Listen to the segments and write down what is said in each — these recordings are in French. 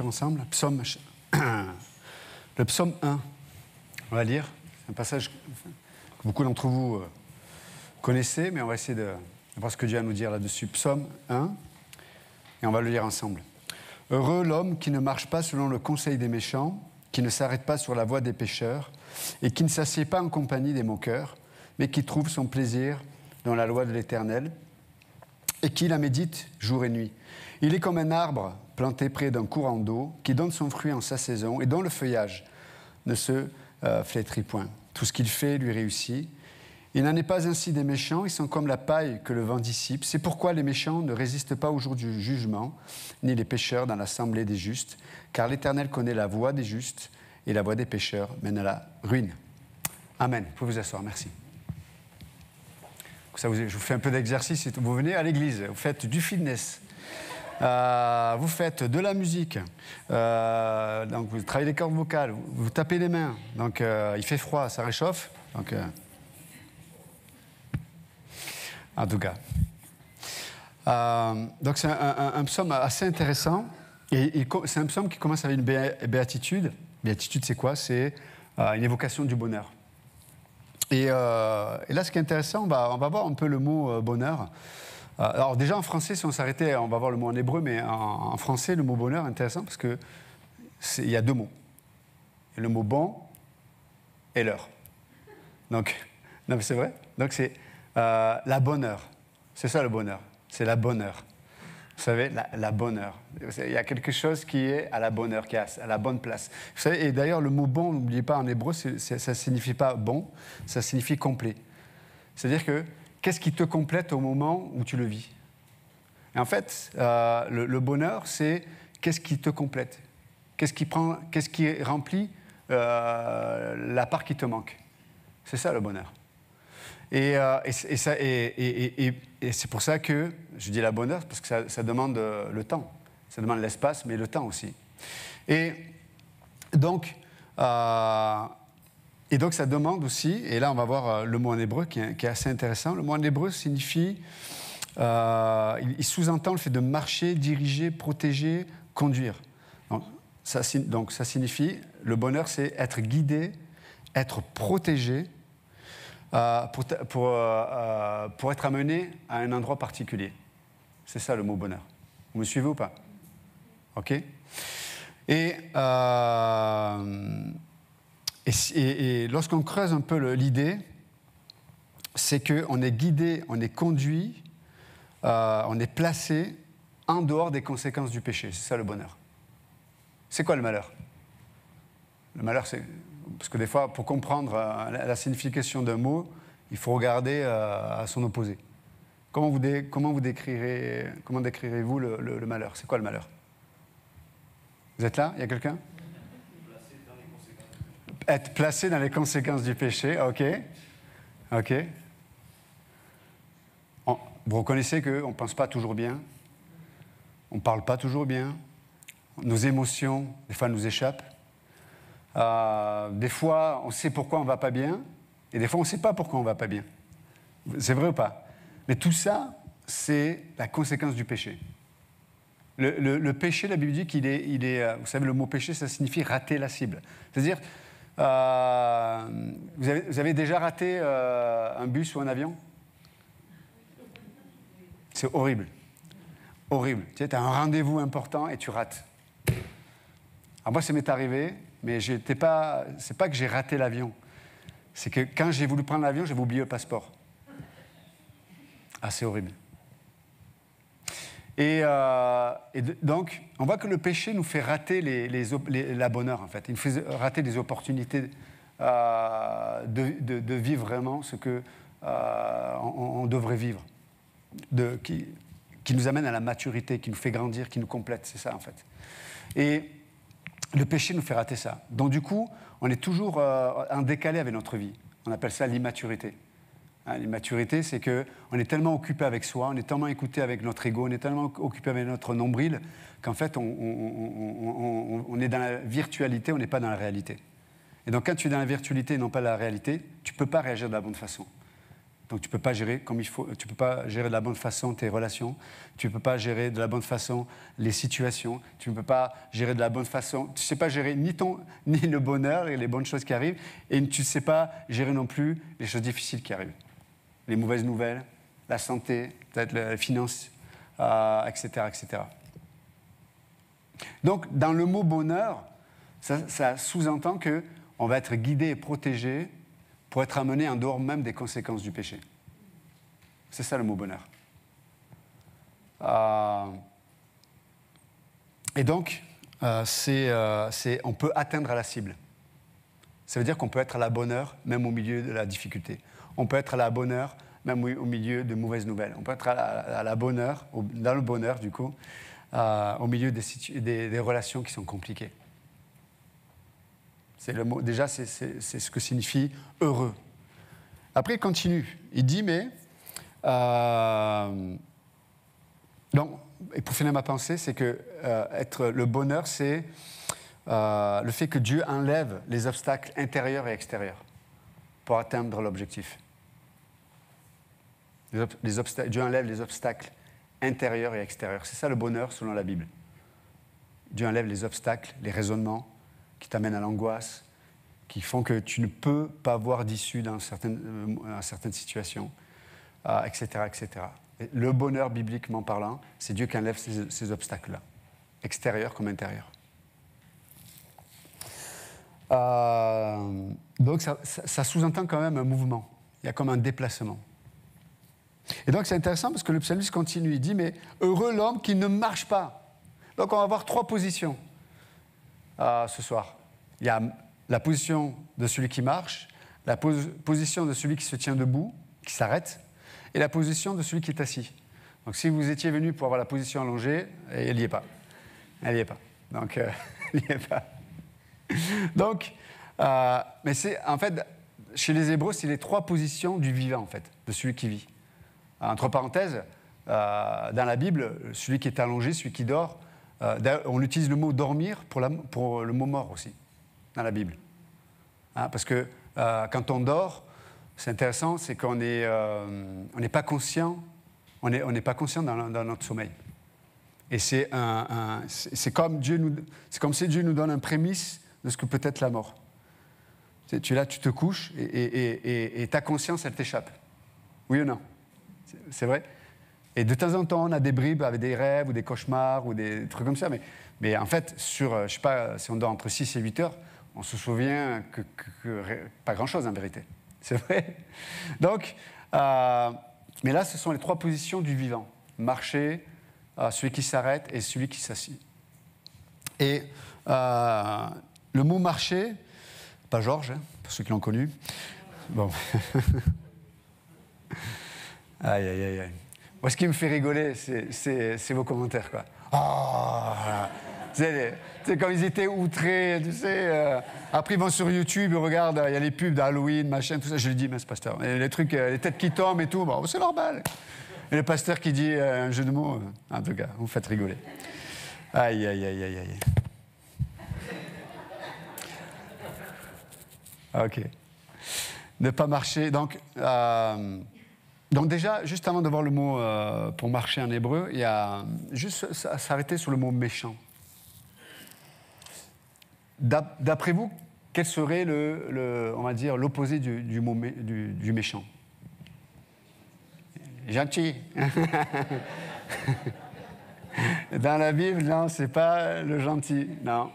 Ensemble, le psaume 1, on va lire. C'est un passage que beaucoup d'entre vous connaissez, mais on va essayer de voir ce que Dieu a à nous dire là-dessus. Psaume 1, et on va le lire ensemble. Heureux l'homme qui ne marche pas selon le conseil des méchants, qui ne s'arrête pas sur la voie des pécheurs, et qui ne s'assied pas en compagnie des moqueurs, mais qui trouve son plaisir dans la loi de l'Éternel, et qui la médite jour et nuit. Il est comme un arbre planté près d'un courant d'eau, qui donne son fruit en sa saison, et dont le feuillage ne se flétrit point. Tout ce qu'il fait lui réussit. Il n'en est pas ainsi des méchants, ils sont comme la paille que le vent dissipe. C'est pourquoi les méchants ne résistent pas au jour du jugement, ni les pécheurs dans l'assemblée des justes, car l'Éternel connaît la voie des justes, et la voie des pécheurs mène à la ruine. Amen. Vous pouvez vous asseoir, merci. Ça, je vous fais un peu d'exercice. Vous venez à l'église, vous faites du fitness, vous faites de la musique, donc vous travaillez les cordes vocales, vous tapez les mains, donc il fait froid, ça réchauffe. Donc, en tout cas. Donc c'est un psaume assez intéressant, et c'est un psaume qui commence avec une béatitude. Béatitude, c'est quoi? C'est une évocation du bonheur. Et là, ce qui est intéressant, on va voir un peu le mot bonheur. Alors déjà, en français, si on s'arrêtait, on va voir le mot en hébreu, mais en français, le mot bonheur est intéressant parce qu'il y a deux mots. Et le mot bon et l'heure. Donc, non mais c'est vrai. Donc c'est la bonne heure. C'est ça le bonheur. C'est la bonne heure. Vous savez, la bonne heure. Il y a quelque chose qui est à la bonne heure, qui est à la bonne place. Vous savez, et d'ailleurs, le mot bon, n'oubliez pas, en hébreu, ça ne signifie pas bon, ça signifie complet. C'est-à-dire que qu'est-ce qui te complète au moment où tu le vis? Et en fait, le bonheur, c'est qu'est-ce qui te complète? Qu'est-ce qui remplit la part qui te manque? C'est ça le bonheur. Et c'est pour ça que je dis la bonne heure, parce que ça demande le temps. Ça demande l'espace, mais le temps aussi. Et donc ça demande aussi, et là on va voir le mot en hébreu qui est assez intéressant. Le mot en hébreu signifie, il sous-entend le fait de marcher, diriger, protéger, conduire. Donc ça signifie, le bonheur c'est être guidé, être protégé, pour être amené à un endroit particulier. C'est ça le mot bonheur. Vous me suivez ou pas? Ok. Et lorsqu'on creuse un peu l'idée, c'est qu'on est guidé, on est conduit, on est placé en dehors des conséquences du péché. C'est ça le bonheur. C'est quoi le malheur? Le malheur, c'est... Parce que des fois, pour comprendre la signification d'un mot, il faut regarder à son opposé. Comment décrirez-vous le malheur? C'est quoi le malheur? Vous êtes là? Il y a quelqu'un? Être placé dans les conséquences du péché, ok. Ok. Vous reconnaissez qu'on ne pense pas toujours bien, on ne parle pas toujours bien, nos émotions, des fois, nous échappent. Des fois, on sait pourquoi on ne va pas bien, et des fois, on ne sait pas pourquoi on ne va pas bien. C'est vrai ou pas? Mais tout ça, c'est la conséquence du péché. Le péché, la Bible dit qu'il est vous savez, le mot péché, ça signifie rater la cible. C'est-à-dire, vous avez déjà raté un bus ou un avion? C'est horrible. Horrible. Tu sais, tu as un rendez-vous important et tu rates. Alors moi, ça m'est arrivé, mais c'est pas que j'ai raté l'avion. C'est que quand j'ai voulu prendre l'avion, j'avais oublié le passeport. Ah, c'est horrible. Et donc, on voit que le péché nous fait rater la bonne heure, en fait. Il nous fait rater des opportunités de vivre vraiment ce qu'on devrait vivre, qui nous amène à la maturité, qui nous fait grandir, qui nous complète. C'est ça, en fait. Et le péché nous fait rater ça. Donc, du coup, on est toujours en décalé avec notre vie. On appelle ça l'immaturité. L'immaturité, c'est qu'on est tellement occupé avec soi, on est tellement écouté avec notre ego, on est tellement occupé avec notre nombril, qu'en fait, on est dans la virtualité, on n'est pas dans la réalité. Et donc, quand tu es dans la virtualité et non pas la réalité, tu ne peux pas réagir de la bonne façon. Donc tu ne peux pas gérer comme il faut, tu ne peux pas gérer de la bonne façon tes relations, tu ne peux pas gérer de la bonne façon les situations, tu ne peux pas gérer de la bonne façon, tu ne sais pas gérer ni le bonheur et les bonnes choses qui arrivent, et tu ne sais pas gérer non plus les choses difficiles qui arrivent. Les mauvaises nouvelles, la santé, peut-être les finances, etc., etc. Donc dans le mot bonheur, ça sous-entend qu'on va être guidé et protégé pour être amené en dehors même des conséquences du péché. C'est ça le mot bonheur. Et donc, on peut atteindre la cible. Ça veut dire qu'on peut être à la bonne heure, même au milieu de la difficulté. On peut être à la bonne heure, même au milieu de mauvaises nouvelles. On peut être à la bonne heure, dans le bonheur, du coup, au milieu des relations qui sont compliquées. C'est le mot, déjà, c'est ce que signifie heureux. Après, il continue. Il dit, mais... donc, et pour finir ma pensée, c'est que être le bonheur, c'est le fait que Dieu enlève les obstacles intérieurs et extérieurs pour atteindre l'objectif. Dieu enlève les obstacles intérieurs et extérieurs. C'est ça le bonheur selon la Bible. Dieu enlève les obstacles, les raisonnements qui t'amènent à l'angoisse, qui font que tu ne peux pas voir d'issue dans certaines situations, etc., etc. Et le bonheur, bibliquement parlant, c'est Dieu qui enlève ces obstacles-là, extérieurs comme intérieurs. Donc ça sous-entend quand même un mouvement. Il y a comme un déplacement. Et donc c'est intéressant parce que le psalmiste continue, il dit, mais heureux l'homme qui ne marche pas. Donc on va avoir 3 positions ce soir. Il y a la position de celui qui marche, la position de celui qui se tient debout, qui s'arrête, et la position de celui qui est assis. Donc si vous étiez venu pour avoir la position allongée, elle n'y est pas. Elle n'y est pas. Donc, elle n'y est pas. Donc, mais c'est, en fait, chez les Hébreux, c'est les 3 positions du vivant, en fait, de celui qui vit. Entre parenthèses, dans la Bible, celui qui est allongé, celui qui dort, on utilise le mot dormir pour le mot mort aussi, dans la Bible. Parce que quand on dort, c'est intéressant, c'est qu'on n'est pas conscient, on n'est pas conscient dans notre sommeil. Et c'est comme si Dieu nous donne un prémisse de ce que peut être la mort. Tu te couches et ta conscience, elle t'échappe. Oui ou non? C'est vrai? Et de temps en temps, on a des bribes avec des rêves ou des cauchemars ou des trucs comme ça. Mais en fait, je ne sais pas, si on dort entre 6 et 8 heures, on se souvient que pas grand-chose en vérité. C'est vrai? Donc, mais là, ce sont les 3 positions du vivant. Marcher, celui qui s'arrête et celui qui s'assied. Et le mot marcher, pas Georges, hein, pour ceux qui l'ont connu. Bon. Aïe, aïe, aïe, aïe. Moi, ce qui me fait rigoler, c'est vos commentaires, quoi. Oh, c'est comme ils étaient outrés, tu sais. Après, ils vont sur YouTube, ils regardent, il y a les pubs d'Halloween, machin, tout ça. Je lui dis, mais c'est pasteur. Et les trucs, les têtes qui tombent et tout, bon, c'est normal. Et le pasteur qui dit un jeu de mots, en tout cas, vous me faites rigoler. Aïe, aïe, aïe, aïe, aïe. Ok. Ne pas marcher. Donc déjà, juste avant de voir le mot pour marcher en hébreu, il y a juste s'arrêter sur le mot méchant. D'après vous, quel serait on va dire, l'opposé du mot du méchant? Gentil. Dans la Bible, non, c'est pas le gentil, non.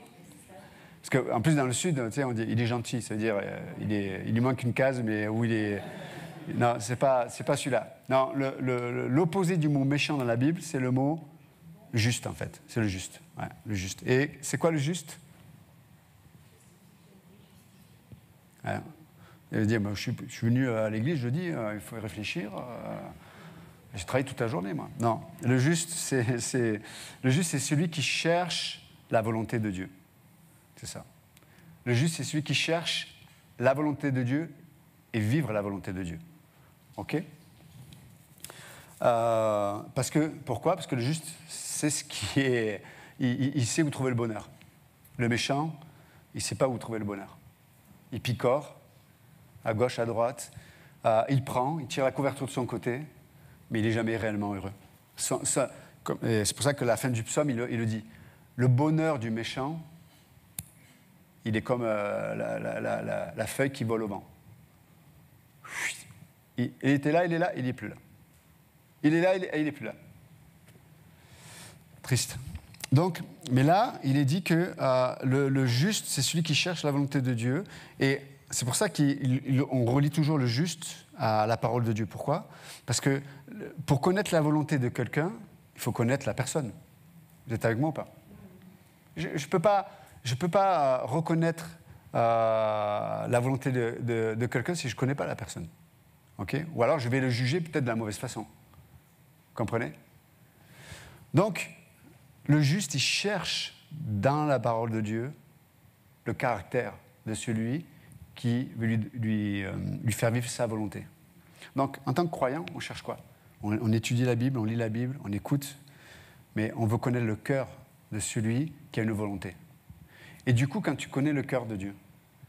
Parce qu'en plus, dans le Sud, tu sais, on dit il est gentil, c'est-à-dire il lui manque une case, mais où il est... Non, c'est pas celui-là. Non, l'opposé du mot méchant dans la Bible, c'est le mot juste, en fait. C'est le juste. Ouais, le juste. Et c'est quoi le juste? Ouais. Il veut dire, moi, je suis venu à l'église, je dis, il faut y réfléchir. J'ai travaillé toute la journée, moi. Non, le juste, c'est celui qui cherche la volonté de Dieu. C'est ça. Le juste, c'est celui qui cherche la volonté de Dieu et vivre la volonté de Dieu. OK? Pourquoi? Parce que le juste, c'est ce qui est... Il sait où trouver le bonheur. Le méchant, il ne sait pas où trouver le bonheur. Il picore, à gauche, à droite, il prend, il tire la couverture de son côté, mais il n'est jamais réellement heureux. Et c'est pour ça que la fin du psaume, il le dit. Le bonheur du méchant, il est comme la feuille qui vole au vent. Il était là, il est là, il n'est plus là. Il est là, il n'est plus là. Triste. Donc, mais là, il est dit que le juste, c'est celui qui cherche la volonté de Dieu. Et c'est pour ça qu'on relie toujours le juste à la parole de Dieu. Pourquoi ? Parce que pour connaître la volonté de quelqu'un, il faut connaître la personne. Vous êtes avec moi ou pas ? Je ne peux pas reconnaître la volonté de quelqu'un si je ne connais pas la personne. Okay ? Ou alors je vais le juger peut-être de la mauvaise façon. Vous comprenez ? Donc, le juste, il cherche dans la parole de Dieu le caractère de celui qui veut lui faire vivre sa volonté. Donc, en tant que croyant, on cherche quoi ? On étudie la Bible, on lit la Bible, on écoute, mais on veut connaître le cœur de celui qui a une volonté. Et du coup, quand tu connais le cœur de Dieu,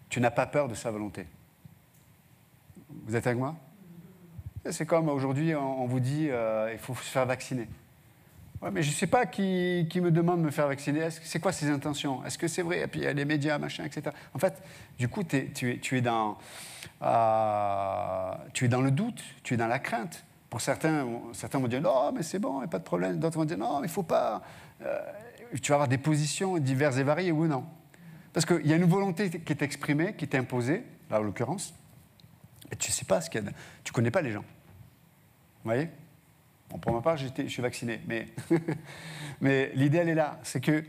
tu n'as pas peur de sa volonté. Vous êtes avec moi ? C'est comme aujourd'hui, on vous dit il faut se faire vacciner. Ouais, mais je ne sais pas qui me demande de me faire vacciner. C'est quoi ses intentions ? Est-ce que c'est vrai ? Et puis il y a les médias, machin, etc. En fait, du coup, tu es dans le doute, tu es dans la crainte. Pour certains vont dire non, mais c'est bon, il n'y a pas de problème. D'autres vont dire non, mais il ne faut pas. Tu vas avoir des positions diverses et variées, oui ou non ? Parce qu'il y a une volonté qui est exprimée, qui est imposée, là en l'occurrence, et tu ne sais pas ce qu'il y a. Tu ne connais pas les gens. Vous voyez ? Bon, pour ma part, je suis vacciné, mais l'idée, elle est là. C'est que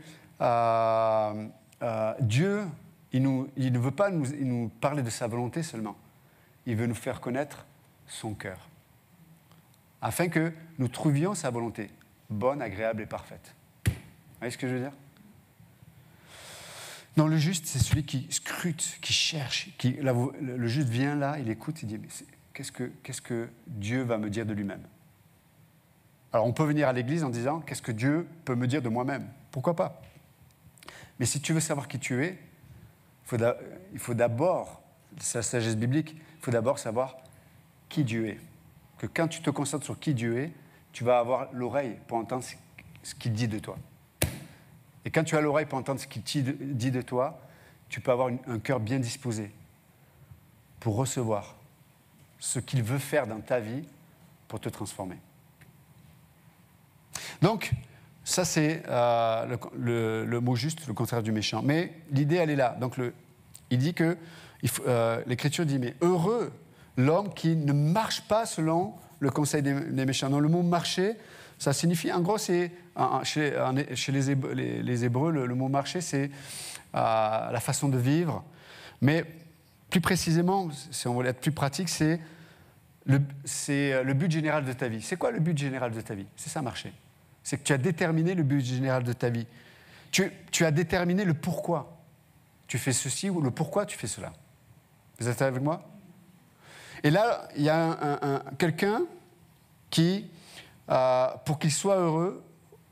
Dieu, il ne veut pas nous parler de sa volonté seulement. Il veut nous faire connaître son cœur, afin que nous trouvions sa volonté, bonne, agréable et parfaite. Vous voyez ce que je veux dire ? Non, le juste, c'est celui qui scrute, qui cherche. Le juste vient là, il écoute, il dit mais qu'est-ce que Dieu va me dire de lui-même ? Alors, on peut venir à l'église en disant « Qu'est-ce que Dieu peut me dire de moi-même ?» Pourquoi pas ? Mais si tu veux savoir qui tu es, il faut d'abord, c'est la sagesse biblique, il faut d'abord savoir qui Dieu est. Que quand tu te concentres sur qui Dieu est, tu vas avoir l'oreille pour entendre ce qu'il dit de toi. Et quand tu as l'oreille pour entendre ce qu'il dit de toi, tu peux avoir un cœur bien disposé pour recevoir ce qu'il veut faire dans ta vie pour te transformer. Donc, ça c'est le mot juste, le contraire du méchant. Mais l'idée, elle est là. Donc, il dit que, l'Écriture dit, mais heureux l'homme qui ne marche pas selon le conseil des méchants. Donc, le mot marcher, ça signifie, en gros, c'est, chez les Hébreux, le mot marcher, c'est la façon de vivre. Mais plus précisément, si on voulait être plus pratique, c'est le but général de ta vie. C'est quoi le but général de ta vie ? C'est ça, marcher. C'est que tu as déterminé le but général de ta vie. Tu as déterminé le pourquoi tu fais ceci ou le pourquoi tu fais cela. Vous êtes avec moi ? Et là, il y a quelqu'un qui, pour qu'il soit heureux,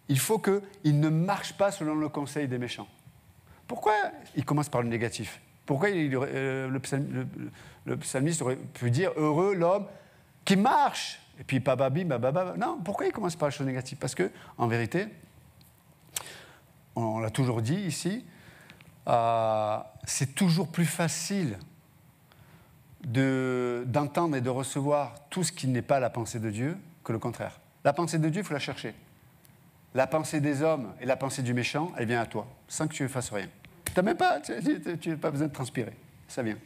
il faut qu'il ne marche pas selon le conseil des méchants. Pourquoi il commence par le négatif ? Pourquoi le psalmiste aurait pu dire « heureux l'homme qui marche » et puis bababim, bababa. Non, pourquoi il commence par les choses négatives ? Parce que, en vérité, on l'a toujours dit ici, c'est toujours plus facile d'entendre et de recevoir tout ce qui n'est pas la pensée de Dieu que le contraire. La pensée de Dieu, il faut la chercher. La pensée des hommes et la pensée du méchant, elle vient à toi, sans que tu ne fasses rien. Tu n'as pas besoin de transpirer, ça vient.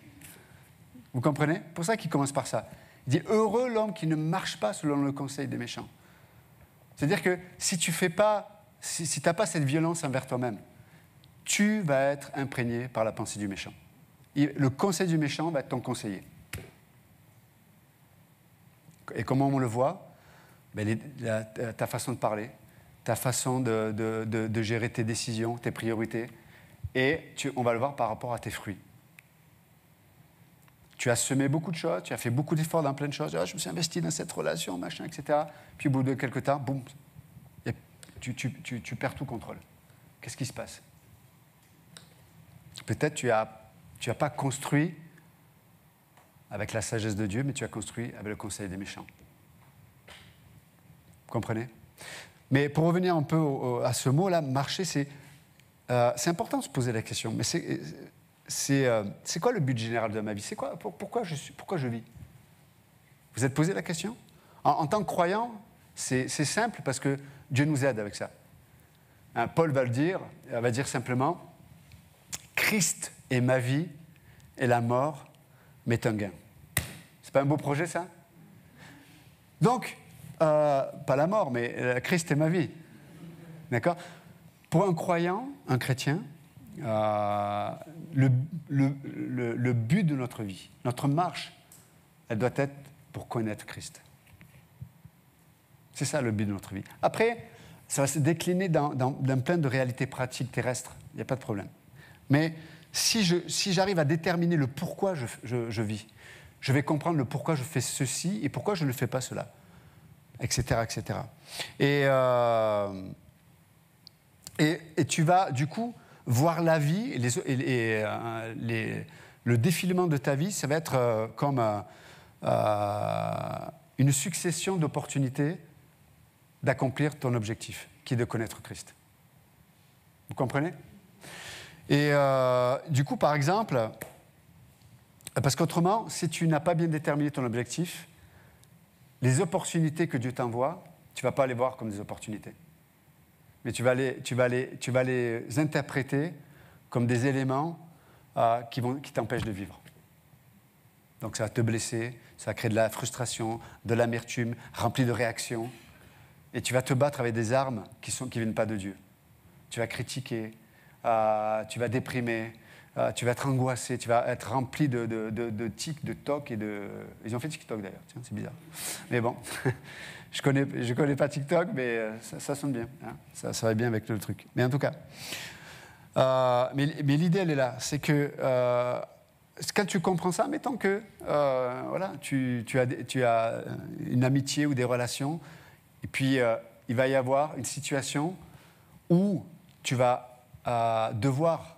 Vous comprenez ? C'est pour ça qu'il commence par ça. Il dit « Heureux l'homme qui ne marche pas selon le conseil des méchants ». C'est-à-dire que si tu n'as pas cette violence envers toi-même, tu vas être imprégné par la pensée du méchant. Le conseil du méchant va être ton conseiller. Et comment on le voit ? Ta façon de parler, ta façon de gérer tes décisions, tes priorités. Et on va le voir par rapport à tes fruits. Tu as semé beaucoup de choses, tu as fait beaucoup d'efforts dans plein de choses. Je me suis investi dans cette relation, machin, etc. Puis au bout de quelques temps, boum, tu perds tout contrôle. Qu'est-ce qui se passe ? Peut-être tu as pas construit avec la sagesse de Dieu, mais tu as construit avec le conseil des méchants. Vous comprenez? Mais pour revenir un peu à ce mot-là, marcher, c'est important de se poser la question. Mais c'est quoi le but général de ma vie? C'est quoi, pourquoi je vis? Vous êtes posé la question? En tant que croyant, c'est simple parce que Dieu nous aide avec ça. Hein, Paul va dire simplement, Christ est ma vie et la mort m'est un gain. C'est pas un beau projet, ça? Donc, pas la mort, mais Christ est ma vie. D'accord? Pour un croyant, un chrétien, le but de notre vie, notre marche, elle doit être pour connaître Christ. C'est ça le but de notre vie. Après, ça va se décliner dans plein de réalités pratiques terrestres, il n'y a pas de problème. Mais si j'arrive à déterminer le pourquoi je vis, je vais comprendre le pourquoi je fais ceci et pourquoi je ne fais pas cela, etc., etc. Et tu vas, du coup, voir la vie, le défilement de ta vie, ça va être comme une succession d'opportunités d'accomplir ton objectif, qui est de connaître Christ. Vous comprenez? Et du coup, par exemple, parce qu'autrement, si tu n'as pas bien déterminé ton objectif, les opportunités que Dieu t'envoie, tu ne vas pas les voir comme des opportunités. Mais tu vas les interpréter comme des éléments qui t'empêchent de vivre. Donc ça va te blesser, ça va créer de la frustration, de l'amertume, rempli de réactions. Et tu vas te battre avec des armes qui ne viennent pas de Dieu. Tu vas critiquer, tu vas déprimer, tu vas être angoissé, tu vas être rempli de tics, de tocs et de... Ils ont fait TikTok d'ailleurs, tiens, c'est bizarre. Mais bon, je connais pas TikTok, mais ça sonne bien. Hein, ça va bien avec le truc. Mais en tout cas, mais l'idée, elle est là. C'est que quand tu comprends ça, mettons que voilà, tu as une amitié ou des relations, et puis il va y avoir une situation où tu vas devoir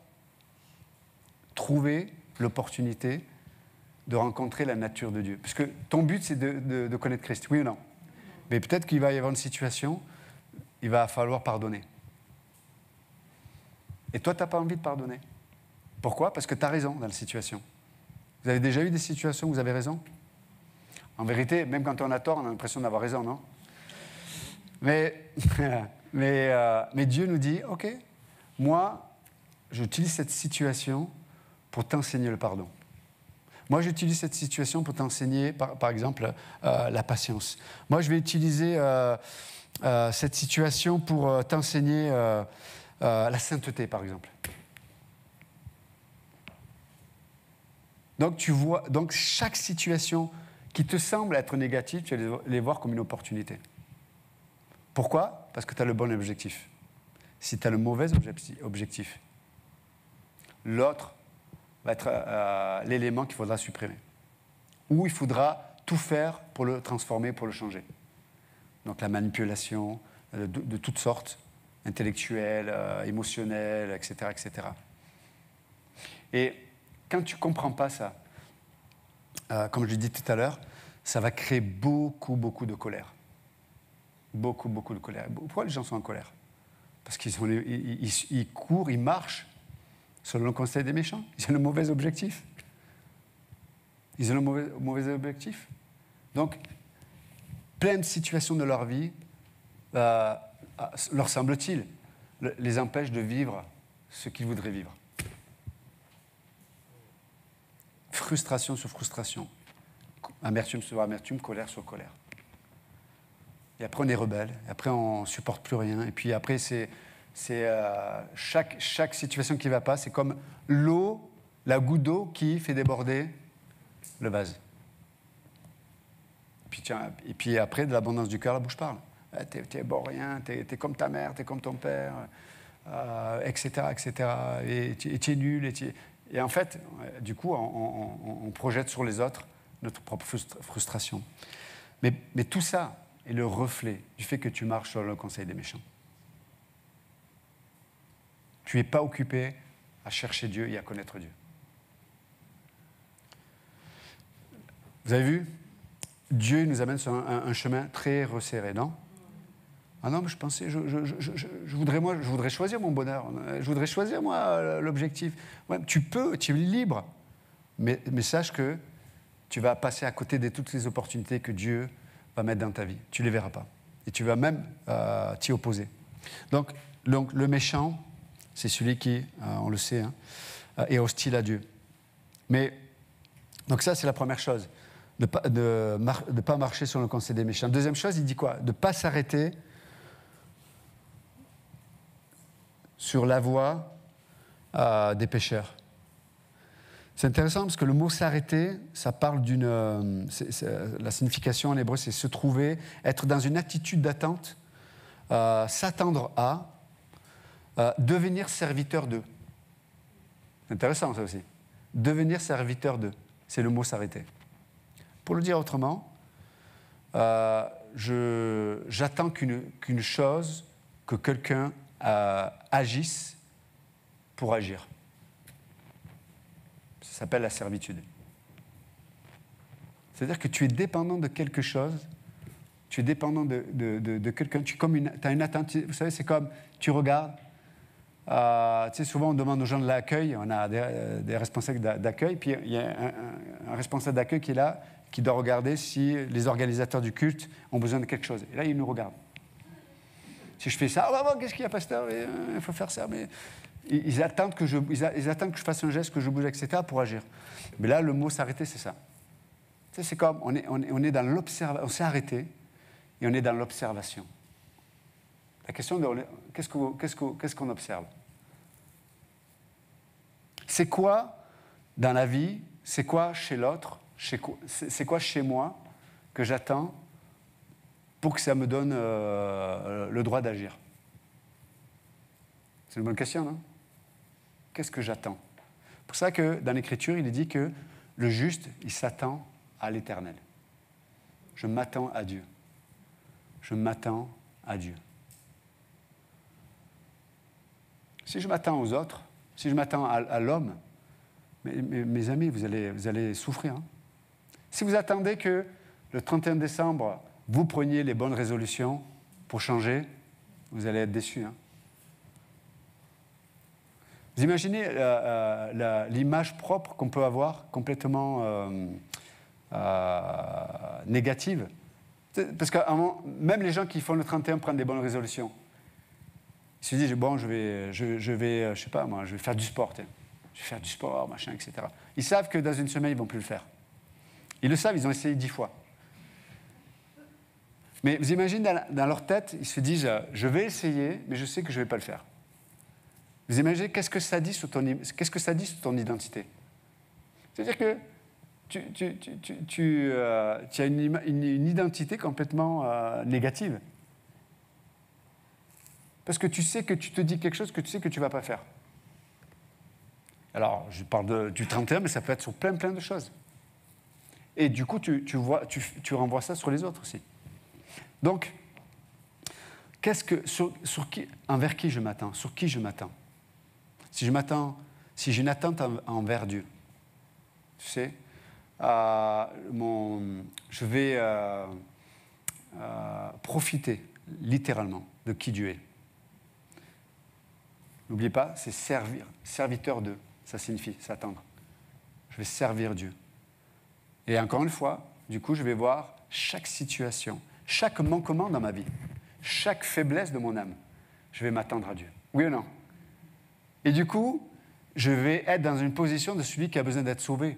trouver l'opportunité de rencontrer la nature de Dieu. Parce que ton but, c'est de connaître Christ, oui ou non? Mais peut-être qu'il va y avoir une situation, il va falloir pardonner. Et toi, tu n'as pas envie de pardonner. Pourquoi? Parce que tu as raison dans la situation. Vous avez déjà eu des situations où vous avez raison? En vérité, même quand on a tort, on a l'impression d'avoir raison, non? Mais Dieu nous dit, OK, moi, j'utilise cette situation pour t'enseigner le pardon. Moi, j'utilise cette situation pour t'enseigner, par exemple, la patience. Moi, je vais utiliser cette situation pour t'enseigner la sainteté, par exemple. Donc, tu vois, chaque situation qui te semble être négative, tu vas les voir comme une opportunité. Pourquoi? Parce que tu as le bon objectif. Si tu as le mauvais objectif, l'autre va être l'élément qu'il faudra supprimer. Ou il faudra tout faire pour le transformer, pour le changer. Donc la manipulation de toutes sortes, intellectuelle, émotionnelle, etc., etc. Et quand tu ne comprends pas ça, comme je l'ai dit tout à l'heure, ça va créer beaucoup, beaucoup de colère. Beaucoup, beaucoup de colère. Pourquoi les gens sont en colère? Parce qu'ils courent, ils marchent selon le conseil des méchants. Ils ont le mauvais objectif. Ils ont le mauvais objectif. Donc, plein de situations de leur vie, leur semble-t-il, les empêchent de vivre ce qu'ils voudraient vivre. Frustration sur frustration. Amertume sur amertume, colère sur colère. Et après, on est rebelle. Et après, on ne supporte plus rien. Et puis après, chaque situation qui ne va pas, c'est comme l'eau, la goutte d'eau qui fait déborder le vase. Et puis après, de l'abondance du cœur, la bouche parle. T'es bon rien, t'es comme ta mère, t'es comme ton père, etc., etc. Et tu es nul. Et en fait, du coup, on projette sur les autres notre propre frustration. Mais tout ça est le reflet du fait que tu marches sur le conseil des méchants. Tu n'es pas occupé à chercher Dieu et à connaître Dieu. Vous avez vu? Dieu nous amène sur un chemin très resserré, non? Ah non, mais je pensais, je voudrais choisir mon bonheur. Je voudrais choisir, moi, l'objectif. Ouais, tu peux, tu es libre. Mais sache que tu vas passer à côté de toutes les opportunités que Dieu va mettre dans ta vie. Tu ne les verras pas. Et tu vas même t'y opposer. Donc, le méchant, c'est celui qui, on le sait, hein, est hostile à Dieu. Mais, donc ça, c'est la première chose. De ne pas marcher sur le conseil des méchants. Deuxième chose, il dit quoi? De ne pas s'arrêter sur la voie des pécheurs. C'est intéressant parce que le mot « s'arrêter », ça parle d'une... la signification en hébreu, c'est se trouver, être dans une attitude d'attente, s'attendre à, devenir serviteur d'eux. C'est intéressant ça aussi. Devenir serviteur d'eux, c'est le mot « s'arrêter ». Pour le dire autrement, j'attends qu'une chose, que quelqu'un agisse pour agir. Ça s'appelle la servitude. C'est-à-dire que tu es dépendant de quelque chose, tu es dépendant de quelqu'un, tu as une attente, vous savez, c'est comme, tu regardes, tu sais, souvent on demande aux gens de l'accueil, on a des responsables d'accueil, puis il y a un responsable d'accueil qui est là, qui doit regarder si les organisateurs du culte ont besoin de quelque chose. Et là, il nous regarde. Si je fais ça, qu'est-ce qu'il y a, pasteur? Il faut faire ça. Mais ils attendent que je fasse un geste, que je bouge, etc., pour agir. Mais là, le mot s'arrêter, c'est ça. Tu sais, c'est comme, on est dans l'observation, on s'est arrêté, et on est dans l'observation. La question, qu'est-ce qu'on observe? C'est quoi dans la vie, c'est quoi chez l'autre, c'est quoi chez moi que j'attends pour que ça me donne le droit d'agir? C'est une bonne question, non? Qu'est-ce que j'attends? C'est pour ça que dans l'Écriture, il est dit que le juste, il s'attend à l'Éternel. Je m'attends à Dieu. Je m'attends à Dieu. Si je m'attends aux autres, si je m'attends à l'homme, mes amis, vous allez souffrir. Hein? Si vous attendez que le 31 décembre, vous preniez les bonnes résolutions pour changer, vous allez être déçus. Hein? Vous imaginez l'image propre qu'on peut avoir, complètement négative? Parce que même les gens qui font le 31 prennent des bonnes résolutions. Ils se disent, bon, je vais, je sais pas moi, je vais faire du sport. Je vais faire du sport, machin, etc. Ils savent que dans une semaine, ils ne vont plus le faire. Ils le savent, ils ont essayé 10 fois. Mais vous imaginez, dans leur tête, ils se disent, je vais essayer, mais je sais que je ne vais pas le faire. Vous imaginez, qu'est-ce que ça dit sur ton identité? C'est-à-dire que tu as une identité complètement négative. Parce que tu sais que tu te dis quelque chose que tu sais que tu ne vas pas faire. Alors, je parle du 31, mais ça peut être sur plein de choses. Et du coup, tu renvoies ça sur les autres aussi. Donc, envers qui je m'attends? Sur qui je m'attends? Si j'ai une attente envers Dieu, tu sais, je vais profiter littéralement de qui Dieu est. N'oubliez pas, c'est servir, serviteur d'eux, ça signifie s'attendre. Je vais servir Dieu. Et encore une fois, du coup, je vais voir chaque situation, chaque manquement dans ma vie, chaque faiblesse de mon âme. Je vais m'attendre à Dieu. Oui ou non? Et du coup, je vais être dans une position de celui qui a besoin d'être sauvé.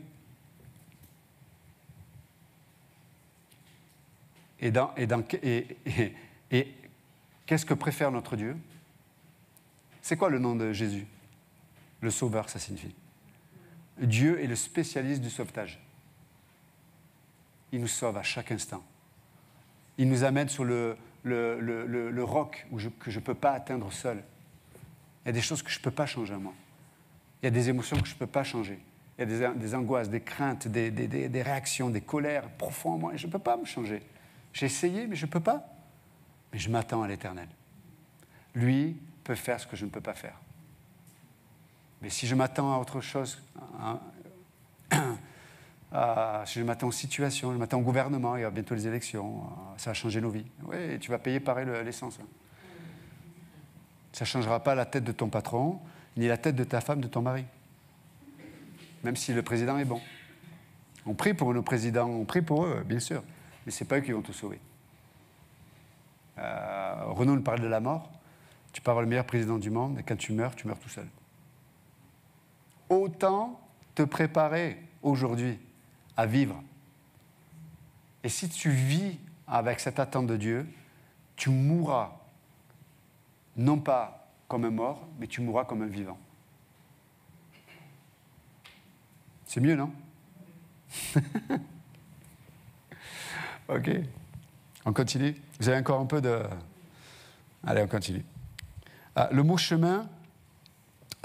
Et qu'est-ce que préfère notre Dieu? C'est quoi le nom de Jésus? Le Sauveur, ça signifie. Dieu est le spécialiste du sauvetage. Il nous sauve à chaque instant. Il nous amène sur le roc que je ne peux pas atteindre seul. Il y a des choses que je ne peux pas changer en moi. Il y a des émotions que je ne peux pas changer. Il y a des angoisses, des craintes, des réactions, des colères profondes en moi. Et je ne peux pas me changer. J'ai essayé, mais je ne peux pas. Mais je m'attends à l'Éternel. Lui peut faire ce que je ne peux pas faire. Mais si je m'attends à autre chose, je m'attends aux situations, je m'attends au gouvernement, il y a bientôt les élections, ça va changer nos vies. Oui, tu vas payer pareil l'essence. Ça ne changera pas la tête de ton patron, ni la tête de ta femme, de ton mari. Même si le président est bon. On prie pour nos présidents, on prie pour eux, bien sûr, mais ce n'est pas eux qui vont tout sauver. Renaud nous parle de la mort. Tu peux avoir le meilleur président du monde, et quand tu meurs tout seul. Autant te préparer aujourd'hui à vivre. Et si tu vis avec cette attente de Dieu, tu mourras, non pas comme un mort, mais tu mourras comme un vivant. C'est mieux, non? Ok. On continue? Vous avez encore un peu de... Allez, on continue. Le mot chemin,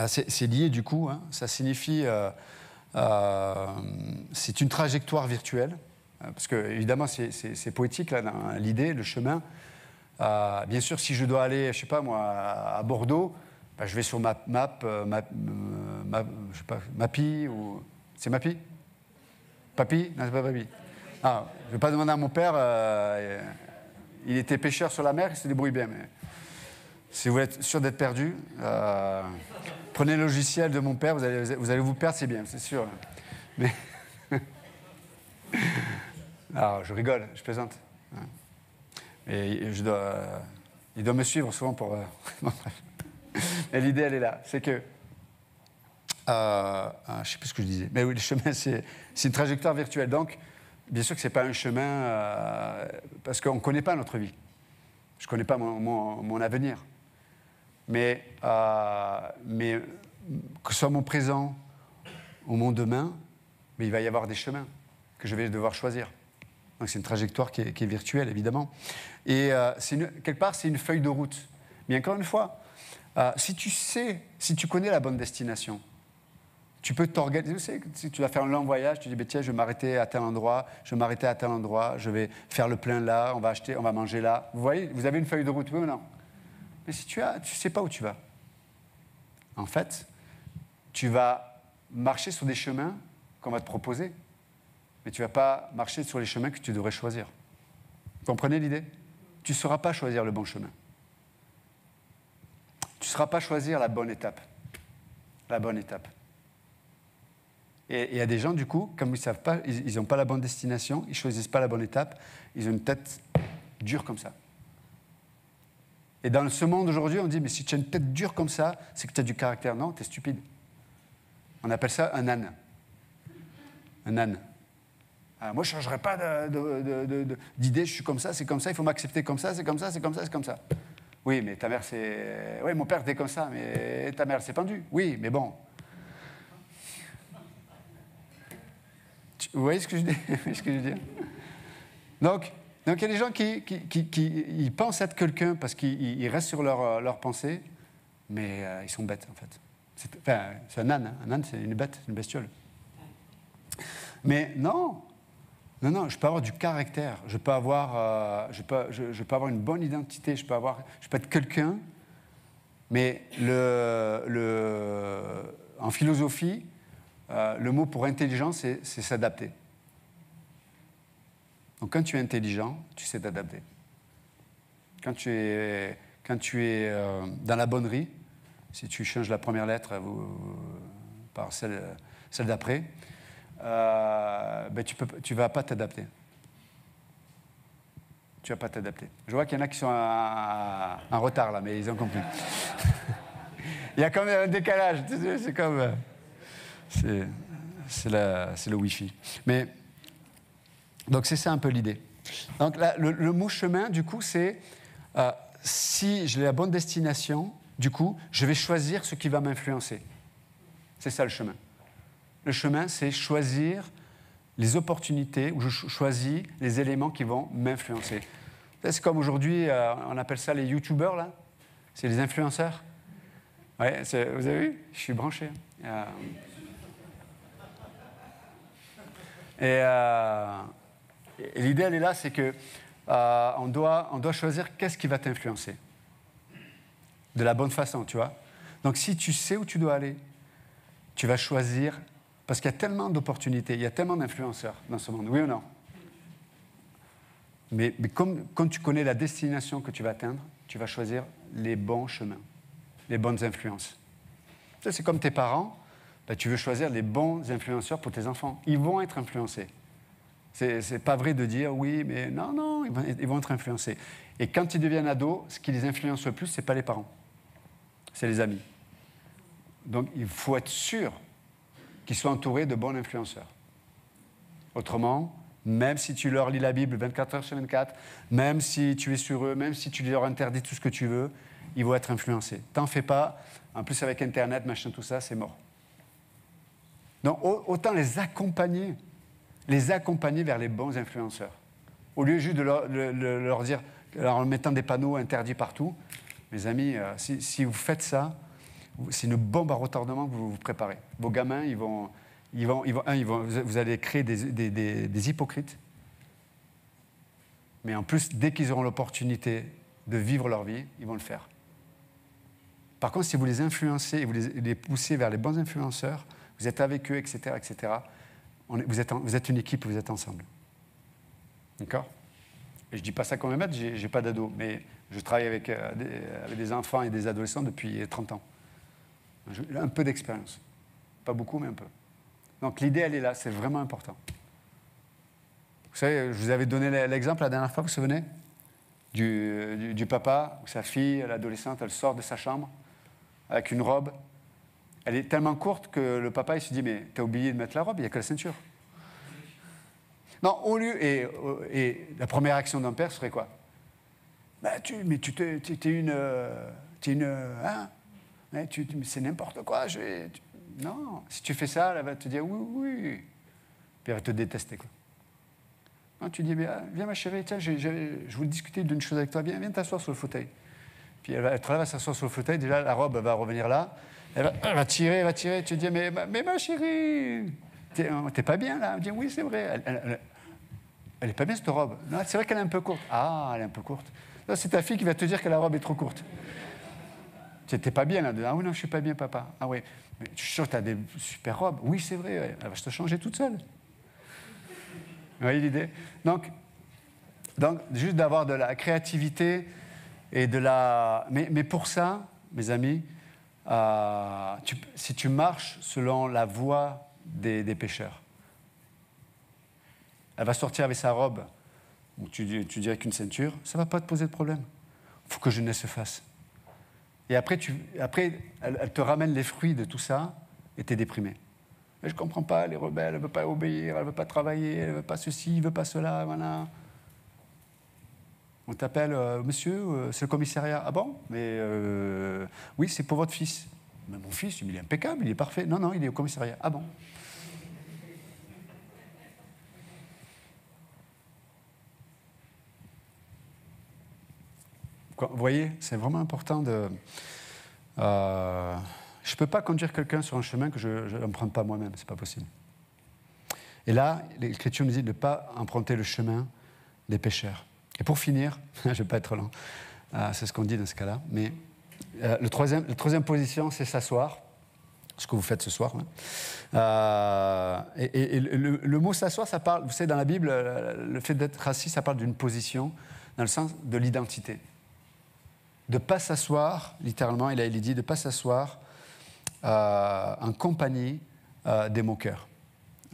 c'est lié du coup, hein, ça signifie... c'est une trajectoire virtuelle, parce que évidemment c'est poétique là, dans l'idée, le chemin. Bien sûr, si je dois aller, je sais pas moi, à Bordeaux, je vais sur je sais pas, Mappy ou c'est Mappy, Papy, non c'est pas Papy. Je vais pas demander à mon père. Il était pêcheur sur la mer, il se débrouille bien. Mais si vous êtes sûr d'être perdu. Prenez le logiciel de mon père, vous allez vous perdre, c'est bien, c'est sûr. Mais alors, je rigole, je plaisante. Et il doit me suivre souvent pour... Et l'idée, elle est là. C'est que... je ne sais plus ce que je disais. Mais oui, le chemin, c'est une trajectoire virtuelle. Donc, bien sûr que ce n'est pas un chemin... parce qu'on ne connaît pas notre vie. Je ne connais pas mon avenir. Mais que ce soit mon présent ou mon demain, mais il va y avoir des chemins que je vais devoir choisir. Donc c'est une trajectoire qui est virtuelle, évidemment. Et quelque part, c'est une feuille de route. Mais encore une fois, si tu connais la bonne destination, tu peux t'organiser. Tu sais, si tu vas faire un long voyage, tu dis, tiens, je vais m'arrêter à tel endroit, je vais faire le plein là, on va manger là. Vous voyez, vous avez une feuille de route, oui ou non? Mais si tu ne sais pas où tu vas, en fait, tu vas marcher sur des chemins qu'on va te proposer, mais tu ne vas pas marcher sur les chemins que tu devrais choisir. Vous comprenez l'idée? Tu ne sauras pas choisir le bon chemin. Tu ne sauras pas choisir la bonne étape. La bonne étape. Et il y a des gens, du coup, comme ils ne savent pas, ils n'ont pas la bonne destination, ils ne choisissent pas la bonne étape, ils ont une tête dure comme ça. Et dans ce monde aujourd'hui, on dit, mais si tu as une tête dure comme ça, c'est que tu as du caractère. Non, tu es stupide. On appelle ça un âne. Un âne. Moi, je ne changerai pas d'idée, je suis comme ça, c'est comme ça, il faut m'accepter comme ça, c'est comme ça, c'est comme ça, c'est comme ça. Oui, mais ta mère, c'est... Oui, mon père était comme ça, mais ta mère s'est pendue. Oui, mais bon. Vous voyez ce que je dis? Ce que je veux dire? Donc, il y a des gens qui ils pensent être quelqu'un parce qu'ils restent sur leur pensée, mais ils sont bêtes, en fait. C'est un âne. Hein. Un âne, c'est une bête, c'est une bestiole. Mais non, je peux avoir du caractère, je peux avoir une bonne identité, je peux être quelqu'un, mais en philosophie, le mot pour intelligence, c'est s'adapter. Donc quand tu es intelligent, tu sais t'adapter. Quand tu es dans la bonnerie, si tu changes la première lettre par celle d'après, tu ne vas pas t'adapter. Tu ne vas pas t'adapter. Je vois qu'il y en a qui sont en retard là, mais ils ont compris. Il y a quand même un décalage. C'est comme... c'est le Wi-Fi. Mais... Donc c'est ça un peu l'idée. Donc le mot chemin, du coup, c'est si j'ai la bonne destination, du coup, je vais choisir ce qui va m'influencer. C'est ça le chemin. Le chemin, c'est choisir les opportunités, où je choisis les éléments qui vont m'influencer. C'est comme aujourd'hui, on appelle ça les youtubeurs, là. C'est les influenceurs. Ouais, vous avez vu? Je suis branché. Et l'idée, elle est là, c'est que on doit choisir qu'est-ce qui va t'influencer. De la bonne façon, tu vois. Donc, si tu sais où tu dois aller, tu vas choisir Parce qu'il y a tellement d'opportunités, il y a tellement d'influenceurs dans ce monde, oui ou non? Mais comme tu connais la destination que tu vas atteindre, tu vas choisir les bons chemins, les bonnes influences. Ça, c'est comme tes parents, ben, tu veux choisir les bons influenceurs pour tes enfants. Ils vont être influencés. C'est pas vrai de dire oui, mais non, ils vont être influencés. Et quand ils deviennent ados, ce qui les influence le plus, ce n'est pas les parents, c'est les amis. Donc il faut être sûr qu'ils soient entourés de bons influenceurs. Autrement, même si tu leur lis la Bible 24 heures sur 24, même si tu es sur eux, même si tu leur interdis tout ce que tu veux, ils vont être influencés. T'en fais pas. En plus, avec Internet, machin, tout ça, c'est mort. Donc autant les accompagner vers les bons influenceurs. Au lieu juste de leur dire, en mettant des panneaux interdits partout, mes amis, si vous faites ça, c'est une bombe à retardement que vous vous préparez. Vos gamins, vous allez créer des hypocrites. Mais en plus, dès qu'ils auront l'opportunité de vivre leur vie, ils vont le faire. Par contre, si vous les influencez et vous les poussez vers les bons influenceurs, vous êtes avec eux, etc., vous êtes une équipe, vous êtes ensemble. D'accord? Et je ne dis pas ça comme un maître, je n'ai pas d'ado, mais je travaille avec des enfants et des adolescents depuis 30 ans. J'ai un peu d'expérience. Pas beaucoup, mais un peu. Donc l'idée, elle est là, c'est vraiment important. Vous savez, je vous avais donné l'exemple la dernière fois, vous vous souvenez? Du papa, où sa fille, l'adolescente, elle sort de sa chambre avec une robe. Elle est tellement courte que le papa, il se dit, mais t'as oublié de mettre la robe, il n'y a que la ceinture. Non, au lieu, et la première action d'un père serait quoi? Bah, t'es une... hein? C'est n'importe quoi. Non, si tu fais ça, elle va te dire oui. Puis elle va te détester, quoi. Non, tu dis, viens ma chérie, tiens, je voulais discuter d'une chose avec toi, viens t'asseoir sur le fauteuil. Puis elle va s'asseoir sur le fauteuil, déjà la robe elle va revenir là, elle va tirer, tu dis, mais ma chérie, t'es pas bien là? Elle dit, oui, c'est vrai. Elle est pas bien cette robe. Non, c'est vrai qu'elle est un peu courte. Ah, elle est un peu courte. Non, c'est ta fille qui va te dire que la robe est trop courte. T'es pas bien là? Ah oui, non, je suis pas bien, papa. Ah oui, mais je suis sûr que tu as des super robes. Oui, c'est vrai, ouais. Elle va te changer toute seule. Vous voyez l'idée? Donc, juste d'avoir de la créativité et de la... Mais pour ça, mes amis, si tu marches selon la voie des pécheurs, elle va sortir avec sa robe, ou tu dirais qu'une ceinture, ça ne va pas te poser de problème. Il faut que jeunesse se fasse. Et après, elle te ramène les fruits de tout ça, et tu es déprimé. Mais je ne comprends pas, elle est rebelle, elle ne veut pas obéir, elle ne veut pas travailler, elle ne veut pas ceci, elle ne veut pas cela, voilà. On t'appelle, monsieur, c'est le commissariat. Ah bon? Mais oui, c'est pour votre fils. Mais mon fils, il est impeccable, il est parfait. Non, il est au commissariat. Ah bon? Vous voyez, c'est vraiment important de... je ne peux pas conduire quelqu'un sur un chemin que je n'emprunte pas moi-même, c'est pas possible. Et là, l'Écriture nous dit de ne pas emprunter le chemin des pécheurs. Et pour finir, je ne vais pas être lent, c'est ce qu'on dit dans ce cas-là, mais la troisième position, c'est s'asseoir, ce que vous faites ce soir. Hein. Et le mot s'asseoir, ça parle, vous savez, dans la Bible, le fait d'être assis, ça parle d'une position, dans le sens de l'identité. De ne pas s'asseoir, littéralement, il dit, de ne pas s'asseoir en compagnie des moqueurs.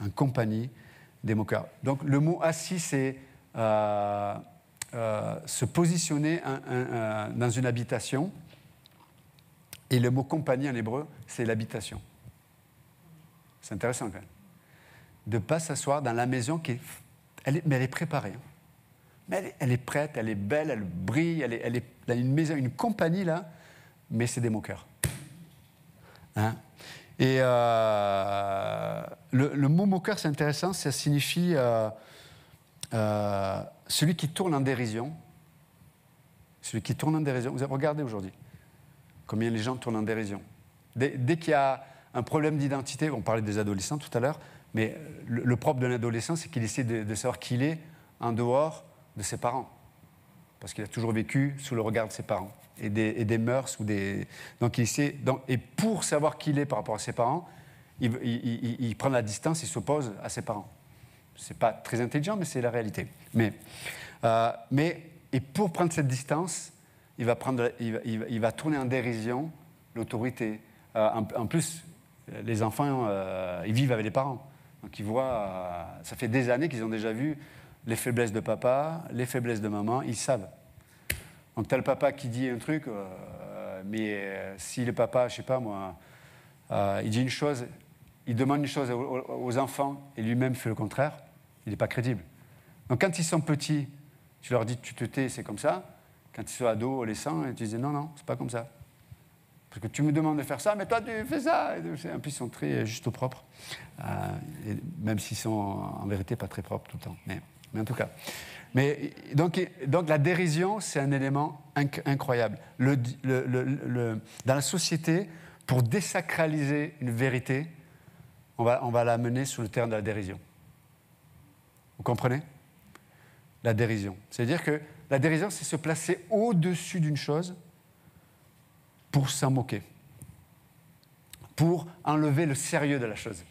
En compagnie des moqueurs. Donc le mot assis, c'est se positionner dans une habitation. Et le mot compagnie en hébreu, c'est l'habitation. C'est intéressant quand même. De ne pas s'asseoir dans la maison mais elle est préparée. Mais elle est prête, elle est belle, elle brille, elle est une maison, une compagnie là, mais c'est des moqueurs. Hein? Et le mot moqueur, c'est intéressant, ça signifie celui qui tourne en dérision. Celui qui tourne en dérision. Vous avez regardé aujourd'hui combien les gens tournent en dérision. Dès qu'il y a un problème d'identité, on parlait des adolescents tout à l'heure, mais le propre d'un adolescent, c'est qu'il essaie de savoir qui il est en dehors de ses parents. Parce qu'il a toujours vécu sous le regard de ses parents. Et des mœurs. Donc il essaie, et pour savoir qui il est par rapport à ses parents, il prend la distance, il s'oppose à ses parents. Ce n'est pas très intelligent, mais c'est la réalité. Et pour prendre cette distance, il va tourner en dérision l'autorité. En plus, les enfants, ils vivent avec les parents. Donc ils voient, ça fait des années qu'ils ont déjà vu les faiblesses de papa, les faiblesses de maman, ils savent. Donc tu as le papa qui dit un truc, mais si le papa, je ne sais pas moi, il dit une chose, il demande une chose aux enfants et lui-même fait le contraire, il n'est pas crédible. Donc quand ils sont petits, tu leur dis tu te tais, c'est comme ça. Quand ils sont ados, adolescents, tu dis non, c'est pas comme ça. Parce que tu me demandes de faire ça, mais toi tu fais ça. En plus, ils sont très juste au propre, même s'ils sont en vérité pas très propres tout le temps. Mais en tout cas. Donc la dérision, c'est un élément incroyable. Dans la société, pour désacraliser une vérité, on va la mener sur le terrain de la dérision. Vous comprenez ? La dérision. C'est-à-dire que la dérision, c'est se placer au-dessus d'une chose pour s'en moquer, pour enlever le sérieux de la chose.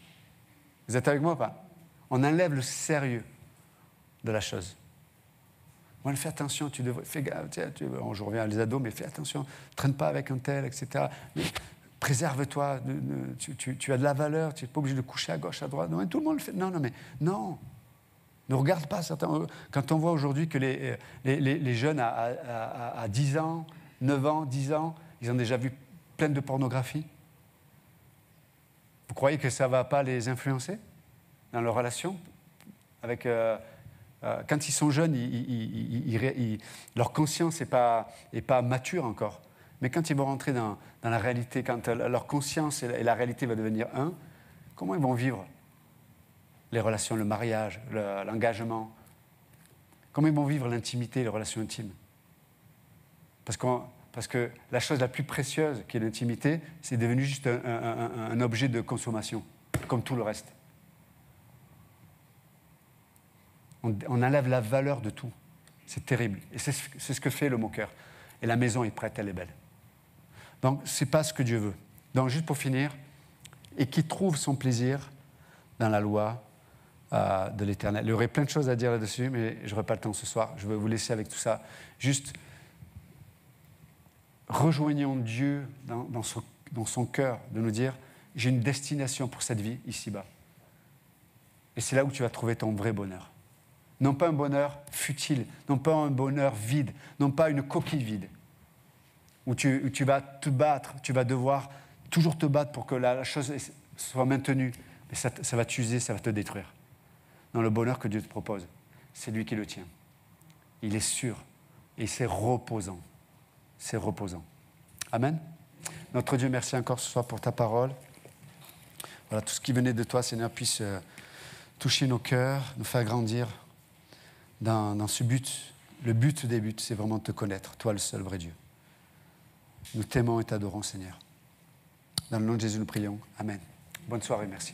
Vous êtes avec moi ou pas ? On enlève le sérieux de la chose. Moi, fais attention, tu devrais, fais gaffe, je reviens à les ados, mais fais attention, ne traîne pas avec un tel, etc. Mais préserve-toi, tu as de la valeur, tu n'es pas obligé de coucher à gauche, à droite. Non, tout le monde le fait. Non. Ne regarde pas certains. Quand on voit aujourd'hui que les jeunes à 10 ans, 9 ans, 10 ans, ils ont déjà vu plein de pornographie. Vous croyez que ça ne va pas les influencer dans leur relation avec, quand ils sont jeunes, leur conscience n'est pas mature encore. Mais quand ils vont rentrer dans la réalité, quand leur conscience et la réalité vont devenir un, comment ils vont vivre les relations, le mariage, l'engagement? Comment ils vont vivre l'intimité, les relations intimes? Parce que la chose la plus précieuse qui est l'intimité, c'est devenu juste un objet de consommation, comme tout le reste. On enlève la valeur de tout. C'est terrible. Et c'est ce que fait le moqueur. Et la maison est prête, elle est belle. Donc, ce n'est pas ce que Dieu veut. Donc, juste pour finir, et qui trouve son plaisir dans la loi de l'Éternel. Il y aurait plein de choses à dire là-dessus, mais je n'aurai pas le temps ce soir. Je vais vous laisser avec tout ça. Juste, rejoignons Dieu dans son cœur, de nous dire, j'ai une destination pour cette vie, ici-bas. Et c'est là où tu vas trouver ton vrai bonheur. Non pas un bonheur futile, non pas un bonheur vide, non pas une coquille vide, où tu vas te battre, tu vas devoir toujours te battre pour que la chose soit maintenue, mais ça va t'user, ça va te détruire. Non, le bonheur que Dieu te propose, c'est lui qui le tient. Il est sûr et c'est reposant. C'est reposant. Amen. Notre Dieu, merci encore ce soir pour ta parole. Voilà, tout ce qui venait de toi, Seigneur, puisse toucher nos cœurs, nous faire grandir dans ce but. Le but des buts, c'est vraiment de te connaître, toi le seul vrai Dieu. Nous t'aimons et t'adorons, Seigneur. Dans le nom de Jésus, nous prions. Amen. Bonne soirée, merci.